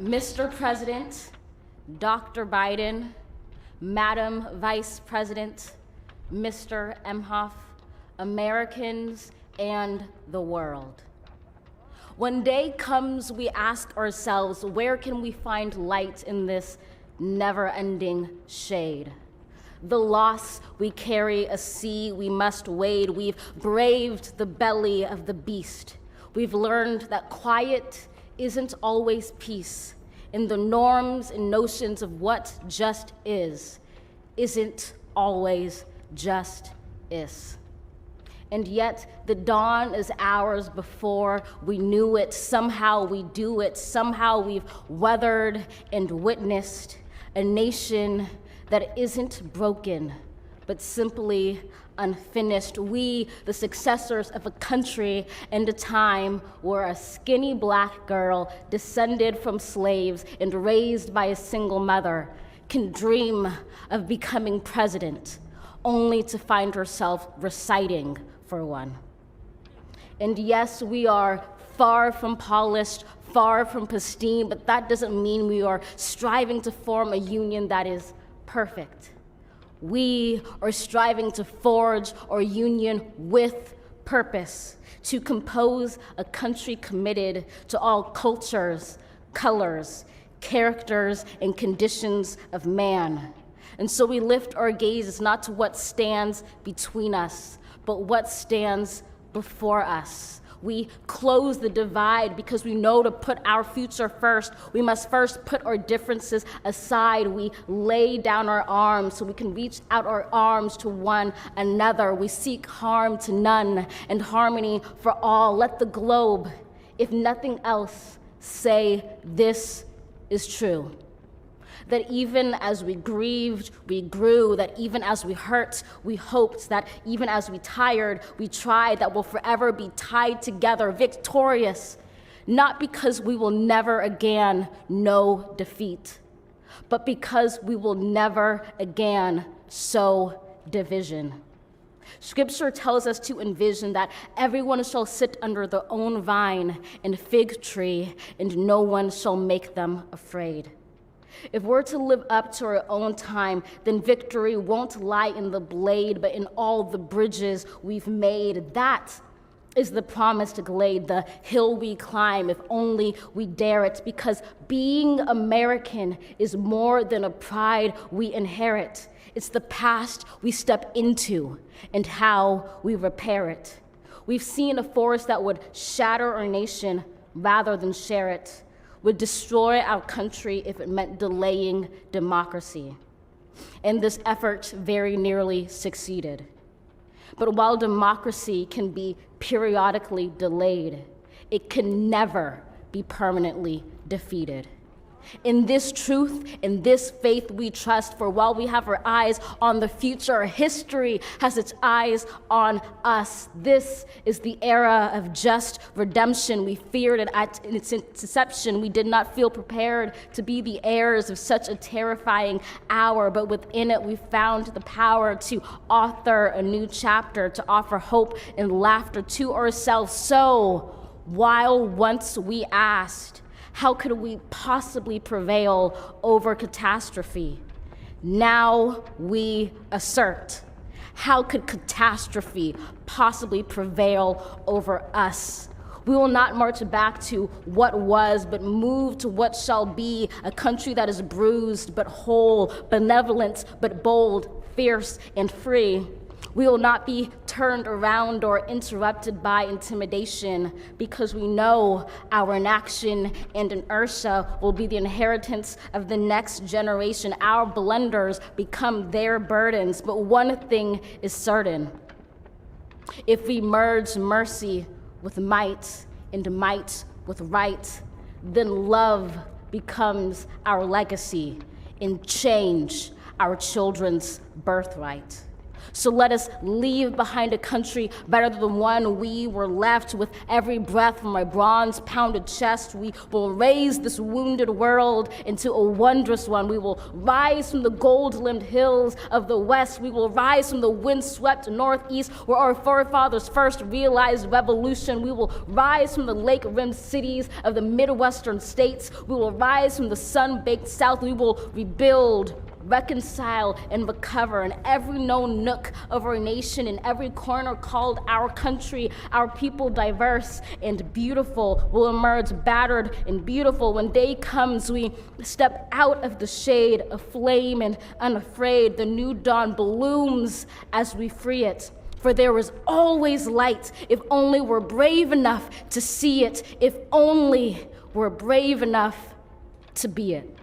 Mr. President, Dr. Biden, Madam Vice President, Mr. Emhoff, Americans, and the world. When day comes, we ask ourselves, where can we find light in this never-ending shade? The loss we carry, a sea we must wade. We've braved the belly of the beast. We've learned that quiet isn't always peace, and the norms and notions of what just isn't always just is. And yet the dawn is ours before we knew it. Somehow we do it. Somehow we've weathered and witnessed a nation that isn't broken, but simply unfinished. We, the successors of a country and a time where a skinny black girl descended from slaves and raised by a single mother can dream of becoming president, only to find herself reciting for one. And yes, we are far from polished, far from pristine, but that doesn't mean we are striving to form a union that is perfect. We are striving to forge our union with purpose, to compose a country committed to all cultures, colors, characters, and conditions of man. And so we lift our gazes not to what stands between us, but what stands before us. We close the divide because we know to put our future first, we must first put our differences aside. We lay down our arms so we can reach out our arms to one another. We seek harm to none and harmony for all. Let the globe, if nothing else, say this is true. That even as we grieved, we grew, that even as we hurt, we hoped, that even as we tired, we tried, that we'll forever be tied together, victorious, not because we will never again know defeat, but because we will never again sow division. Scripture tells us to envision that everyone shall sit under their own vine and fig tree, and no one shall make them afraid. If we're to live up to our own time, then victory won't lie in the blade, but in all the bridges we've made. That is the promised glade, the hill we climb, if only we dare it, because being American is more than a pride we inherit. It's the past we step into and how we repair it. We've seen a force that would shatter our nation rather than share it, would destroy our country if it meant delaying democracy. And this effort very nearly succeeded. But while democracy can be periodically delayed, it can never be permanently defeated. In this truth, in this faith we trust, for while we have our eyes on the future, history has its eyes on us. This is the era of just redemption. We feared it at its inception. We did not feel prepared to be the heirs of such a terrifying hour, but within it we found the power to author a new chapter, to offer hope and laughter to ourselves. So, while once we asked, how could we possibly prevail over catastrophe? Now we assert, how could catastrophe possibly prevail over us? We will not march back to what was, but move to what shall be, a country that is bruised but whole, benevolent but bold, fierce and free. We will not be turned around or interrupted by intimidation, because we know our inaction and inertia will be the inheritance of the next generation. Our blunders become their burdens, but one thing is certain. If we merge mercy with might and might with right, then love becomes our legacy and change our children's birthright. So let us leave behind a country better than the one we were left. With every breath from my bronze-pounded chest, we will raise this wounded world into a wondrous one. We will rise from the gold-limbed hills of the West. We will rise from the wind-swept Northeast, where our forefathers first realized revolution. We will rise from the lake-rimmed cities of the Midwestern states. We will rise from the sun-baked South. We will rebuild, reconcile, and recover in every known nook of our nation, in every corner called our country. Our people, diverse and beautiful, will emerge battered and beautiful. When day comes, we step out of the shade, aflame and unafraid. The new dawn blooms as we free it. For there is always light, if only we're brave enough to see it, if only we're brave enough to be it.